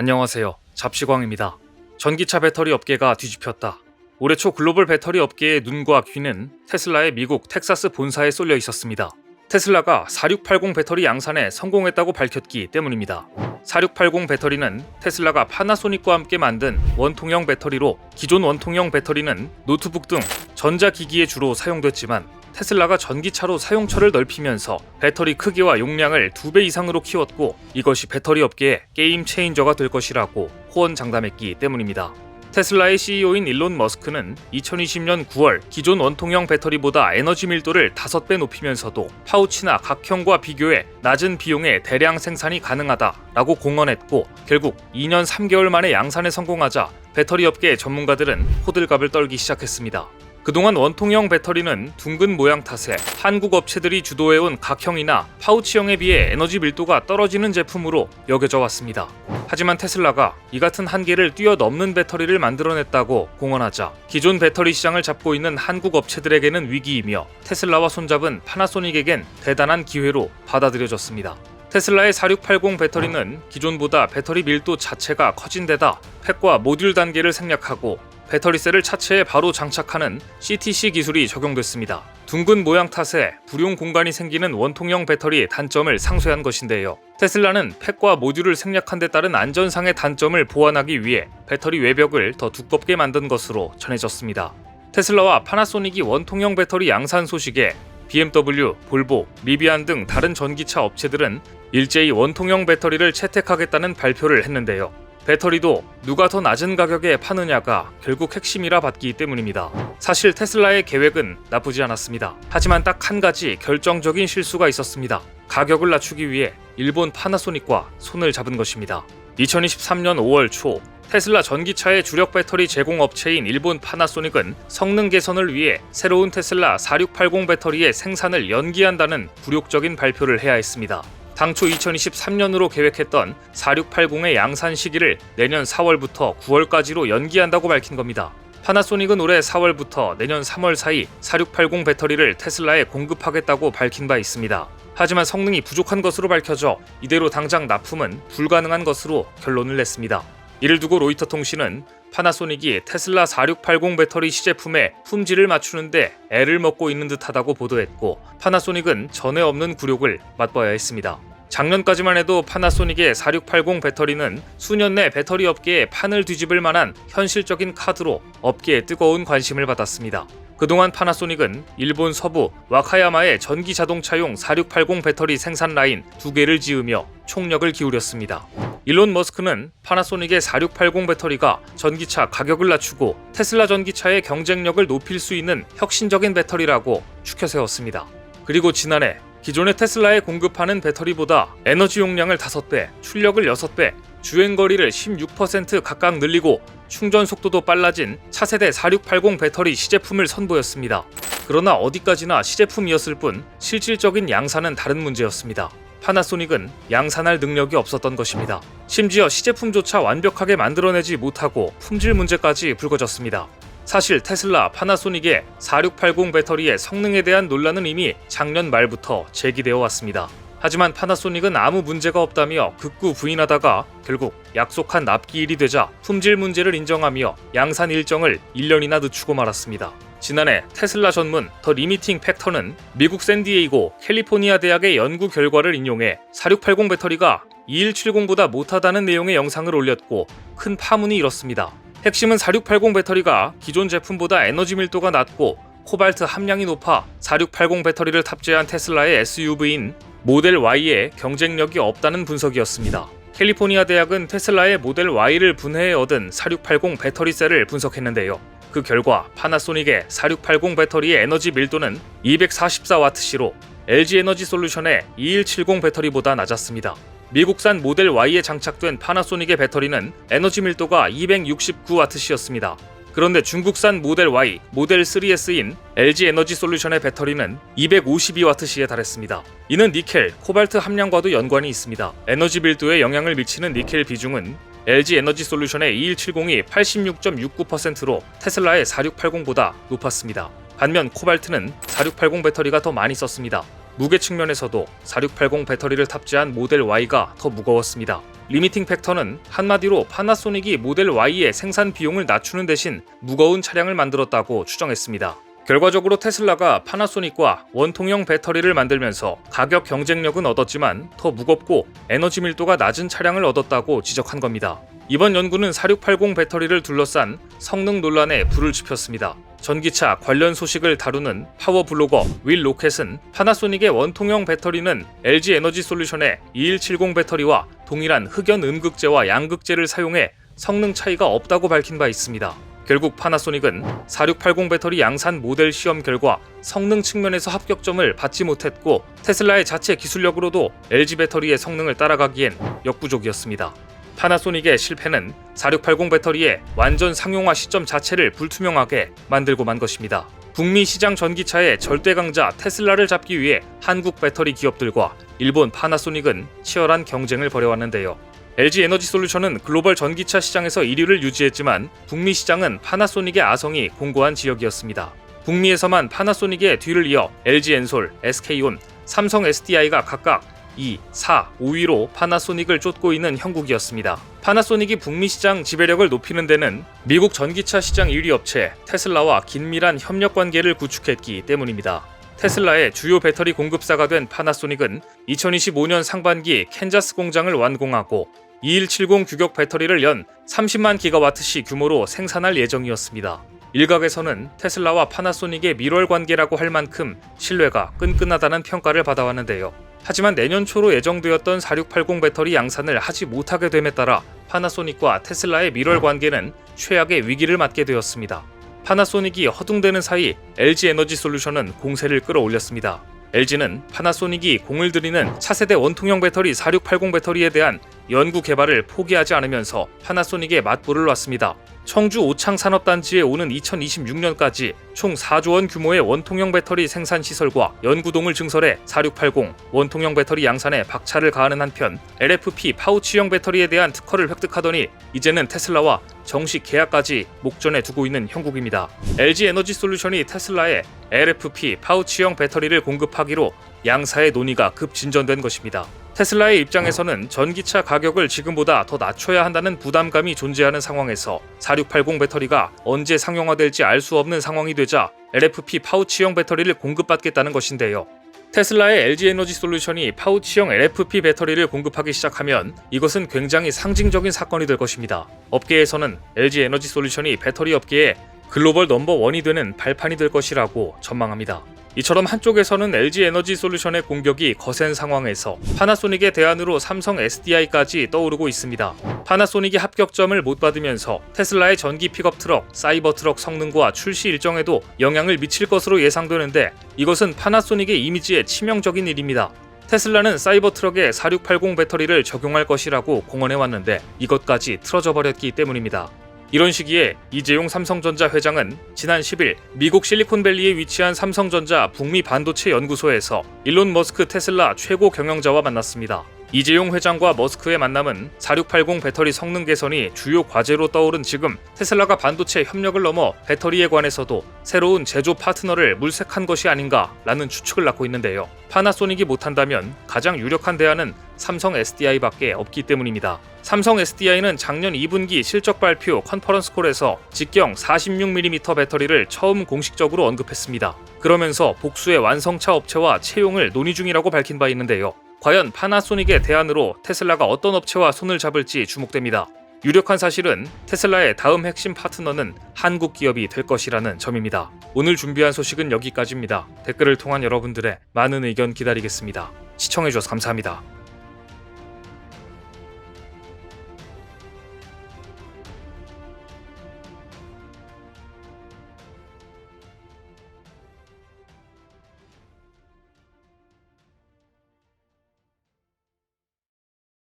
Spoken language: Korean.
안녕하세요. 잡시광입니다. 전기차 배터리 업계가 뒤집혔다. 올해 초 글로벌 배터리 업계의 눈과 귀는 테슬라의 미국 텍사스 본사에 쏠려 있었습니다. 테슬라가 4680 배터리 양산에 성공했다고 밝혔기 때문입니다. 4680 배터리는 테슬라가 파나소닉과 함께 만든 원통형 배터리로, 기존 원통형 배터리는 노트북 등 전자기기에 주로 사용됐지만 테슬라가 전기차로 사용처를 넓히면서 배터리 크기와 용량을 2배 이상으로 키웠고, 이것이 배터리 업계의 게임 체인저가 될 것이라고 호언장담했기 때문입니다. 테슬라의 CEO인 일론 머스크는 2020년 9월 기존 원통형 배터리보다 에너지 밀도를 5배 높이면서도 파우치나 각형과 비교해 낮은 비용에 대량 생산이 가능하다라고 공언했고, 결국 2년 3개월 만에 양산에 성공하자 배터리 업계 전문가들은 호들갑을 떨기 시작했습니다. 그동안 원통형 배터리는 둥근 모양 탓에 한국 업체들이 주도해온 각형이나 파우치형에 비해 에너지 밀도가 떨어지는 제품으로 여겨져 왔습니다. 하지만 테슬라가 이 같은 한계를 뛰어넘는 배터리를 만들어냈다고 공언하자 기존 배터리 시장을 잡고 있는 한국 업체들에게는 위기이며 테슬라와 손잡은 파나소닉에겐 대단한 기회로 받아들여졌습니다. 테슬라의 4680 배터리는 기존보다 배터리 밀도 자체가 커진 데다 팩과 모듈 단계를 생략하고 배터리셀을 차체에 바로 장착하는 CTC 기술이 적용됐습니다. 둥근 모양 탓에 불용 공간이 생기는 원통형 배터리의 단점을 상쇄한 것인데요. 테슬라는 팩과 모듈을 생략한 데 따른 안전상의 단점을 보완하기 위해 배터리 외벽을 더 두껍게 만든 것으로 전해졌습니다. 테슬라와 파나소닉이 원통형 배터리 양산 소식에 BMW, 볼보, 리비안 등 다른 전기차 업체들은 일제히 원통형 배터리를 채택하겠다는 발표를 했는데요. 배터리도 누가 더 낮은 가격에 파느냐가 결국 핵심이라 봤기 때문입니다. 사실 테슬라의 계획은 나쁘지 않았습니다. 하지만 딱 한 가지 결정적인 실수가 있었습니다. 가격을 낮추기 위해 일본 파나소닉과 손을 잡은 것입니다. 2023년 5월 초 테슬라 전기차의 주력 배터리 제공업체인 일본 파나소닉은 성능 개선을 위해 새로운 테슬라 4680 배터리의 생산을 연기한다는 굴욕적인 발표를 해야 했습니다. 당초 2023년으로 계획했던 4680의 양산 시기를 내년 4월부터 9월까지로 연기한다고 밝힌 겁니다. 파나소닉은 올해 4월부터 내년 3월 사이 4680 배터리를 테슬라에 공급하겠다고 밝힌 바 있습니다. 하지만 성능이 부족한 것으로 밝혀져 이대로 당장 납품은 불가능한 것으로 결론을 냈습니다. 이를 두고 로이터 통신은 파나소닉이 테슬라 4680 배터리 시제품의 품질을 맞추는데 애를 먹고 있는 듯하다고 보도했고, 파나소닉은 전에 없는 굴욕을 맛봐야 했습니다. 작년까지만 해도 파나소닉의 4680 배터리는 수년 내 배터리 업계에 판을 뒤집을 만한 현실적인 카드로 업계에 뜨거운 관심을 받았습니다. 그동안 파나소닉은 일본 서부 와카야마의 전기 자동차용 4680 배터리 생산 라인 2개를 지으며 총력을 기울였습니다. 일론 머스크는 파나소닉의 4680 배터리가 전기차 가격을 낮추고 테슬라 전기차의 경쟁력을 높일 수 있는 혁신적인 배터리라고 추켜 세웠습니다. 그리고 지난해 기존의 테슬라에 공급하는 배터리보다 에너지 용량을 5배, 출력을 6배, 주행거리를 16% 각각 늘리고 충전 속도도 빨라진 차세대 4680 배터리 시제품을 선보였습니다. 그러나 어디까지나 시제품이었을 뿐 실질적인 양산은 다른 문제였습니다. 파나소닉은 양산할 능력이 없었던 것입니다. 심지어 시제품조차 완벽하게 만들어내지 못하고 품질 문제까지 불거졌습니다. 사실 테슬라, 파나소닉의 4680 배터리의 성능에 대한 논란은 이미 작년 말부터 제기되어 왔습니다. 하지만 파나소닉은 아무 문제가 없다며 극구 부인하다가 결국 약속한 납기일이 되자 품질 문제를 인정하며 양산 일정을 1년이나 늦추고 말았습니다. 지난해 테슬라 전문 더 리미팅 팩터는 미국 샌디에이고 캘리포니아 대학의 연구 결과를 인용해 4680 배터리가 2170보다 못하다는 내용의 영상을 올렸고 큰 파문이 일었습니다. 핵심은 4680 배터리가 기존 제품보다 에너지 밀도가 낮고 코발트 함량이 높아 4680 배터리를 탑재한 테슬라의 SUV인 모델 Y에 경쟁력이 없다는 분석이었습니다. 캘리포니아 대학은 테슬라의 모델 Y를 분해해 얻은 4680 배터리셀을 분석했는데요. 그 결과 파나소닉의 4680 배터리의 에너지 밀도는 244W시로 LG 에너지 솔루션의 2170 배터리보다 낮았습니다. 미국산 모델 Y에 장착된 파나소닉의 배터리는 에너지 밀도가 269W였습니다. 그런데 중국산 모델 Y, 모델 3S인 LG 에너지 솔루션의 배터리는 252W에 달했습니다. 이는 니켈, 코발트 함량과도 연관이 있습니다. 에너지 밀도에 영향을 미치는 니켈 비중은 LG 에너지 솔루션의 2170이 86.69%로 테슬라의 4680보다 높았습니다. 반면 코발트는 4680 배터리가 더 많이 썼습니다. 무게 측면에서도 4680 배터리를 탑재한 모델 Y가 더 무거웠습니다. 리미팅 팩터는 한마디로 파나소닉이 모델 Y의 생산 비용을 낮추는 대신 무거운 차량을 만들었다고 추정했습니다. 결과적으로 테슬라가 파나소닉과 원통형 배터리를 만들면서 가격 경쟁력은 얻었지만 더 무겁고 에너지 밀도가 낮은 차량을 얻었다고 지적한 겁니다. 이번 연구는 4680 배터리를 둘러싼 성능 논란에 불을 지폈습니다. 전기차 관련 소식을 다루는 파워 블로거 윌 로켓은 파나소닉의 원통형 배터리는 LG 에너지 솔루션의 2170 배터리와 동일한 흑연 음극재와 양극재를 사용해 성능 차이가 없다고 밝힌 바 있습니다. 결국 파나소닉은 4680 배터리 양산 모델 시험 결과 성능 측면에서 합격점을 받지 못했고 테슬라의 자체 기술력으로도 LG 배터리의 성능을 따라가기엔 역부족이었습니다. 파나소닉의 실패는 4680 배터리의 완전 상용화 시점 자체를 불투명하게 만들고 만 것입니다. 북미 시장 전기차의 절대 강자 테슬라를 잡기 위해 한국 배터리 기업들과 일본 파나소닉은 치열한 경쟁을 벌여왔는데요. LG 에너지 솔루션은 글로벌 전기차 시장에서 1위를 유지했지만 북미 시장은 파나소닉의 아성이 공고한 지역이었습니다. 북미에서만 파나소닉의 뒤를 이어 LG 엔솔, SK온, 삼성 SDI가 각각 2, 4, 5위로 파나소닉을 쫓고 있는 형국이었습니다. 파나소닉이 북미 시장 지배력을 높이는 데는 미국 전기차 시장 1위 업체 테슬라와 긴밀한 협력 관계를 구축했기 때문입니다. 테슬라의 주요 배터리 공급사가 된 파나소닉은 2025년 상반기 캔자스 공장을 완공하고 2170 규격 배터리를 연 30만 기가와트시 규모로 생산할 예정이었습니다. 일각에서는 테슬라와 파나소닉의 밀월 관계라고 할 만큼 신뢰가 끈끈하다는 평가를 받아왔는데요. 하지만 내년 초로 예정되었던 4680 배터리 양산을 하지 못하게 됨에 따라 파나소닉과 테슬라의 밀월 관계는 최악의 위기를 맞게 되었습니다. 파나소닉이 허둥대는 사이 LG 에너지 솔루션은 공세를 끌어올렸습니다. LG는 파나소닉이 공을 들이는 차세대 원통형 배터리 4680 배터리에 대한 연구 개발을 포기하지 않으면서 파나소닉에 맞불을 놨습니다. 청주 오창산업단지에 오는 2026년까지 총 4조 원 규모의 원통형 배터리 생산 시설과 연구동을 증설해 4680 원통형 배터리 양산에 박차를 가하는 한편 LFP 파우치형 배터리에 대한 특허를 획득하더니 이제는 테슬라와 정식 계약까지 목전에 두고 있는 형국입니다. LG 에너지 솔루션이 테슬라에 LFP 파우치형 배터리를 공급하기로 양사의 논의가 급 진전된 것입니다. 테슬라의 입장에서는 전기차 가격을 지금보다 더 낮춰야 한다는 부담감이 존재하는 상황에서 4680 배터리가 언제 상용화될지 알 수 없는 상황이 되자 LFP 파우치형 배터리를 공급받겠다는 것인데요. 테슬라의 LG 에너지 솔루션이 파우치형 LFP 배터리를 공급하기 시작하면 이것은 굉장히 상징적인 사건이 될 것입니다. 업계에서는 LG 에너지 솔루션이 배터리 업계의 글로벌 넘버원이 되는 발판이 될 것이라고 전망합니다. 이처럼 한쪽에서는 LG 에너지 솔루션의 공격이 거센 상황에서 파나소닉의 대안으로 삼성 SDI까지 떠오르고 있습니다. 파나소닉이 합격점을 못 받으면서 테슬라의 전기 픽업 트럭, 사이버 트럭 성능과 출시 일정에도 영향을 미칠 것으로 예상되는데 이것은 파나소닉의 이미지에 치명적인 일입니다. 테슬라는 사이버 트럭에 4680 배터리를 적용할 것이라고 공언해왔는데 이것까지 틀어져 버렸기 때문입니다. 이런 시기에 이재용 삼성전자 회장은 지난 10일 미국 실리콘밸리에 위치한 삼성전자 북미 반도체 연구소에서 일론 머스크 테슬라 최고 경영자와 만났습니다. 이재용 회장과 머스크의 만남은 4680 배터리 성능 개선이 주요 과제로 떠오른 지금 테슬라가 반도체 협력을 넘어 배터리에 관해서도 새로운 제조 파트너를 물색한 것이 아닌가라는 추측을 낳고 있는데요. 파나소닉이 못한다면 가장 유력한 대안은 삼성 SDI밖에 없기 때문입니다. 삼성 SDI는 작년 2분기 실적 발표 컨퍼런스 콜에서 직경 46mm 배터리를 처음 공식적으로 언급했습니다. 그러면서 복수의 완성차 업체와 채용을 논의 중이라고 밝힌 바 있는데요. 과연 파나소닉의 대안으로 테슬라가 어떤 업체와 손을 잡을지 주목됩니다. 유력한 사실은 테슬라의 다음 핵심 파트너는 한국 기업이 될 것이라는 점입니다. 오늘 준비한 소식은 여기까지입니다. 댓글을 통한 여러분들의 많은 의견 기다리겠습니다. 시청해주셔서 감사합니다.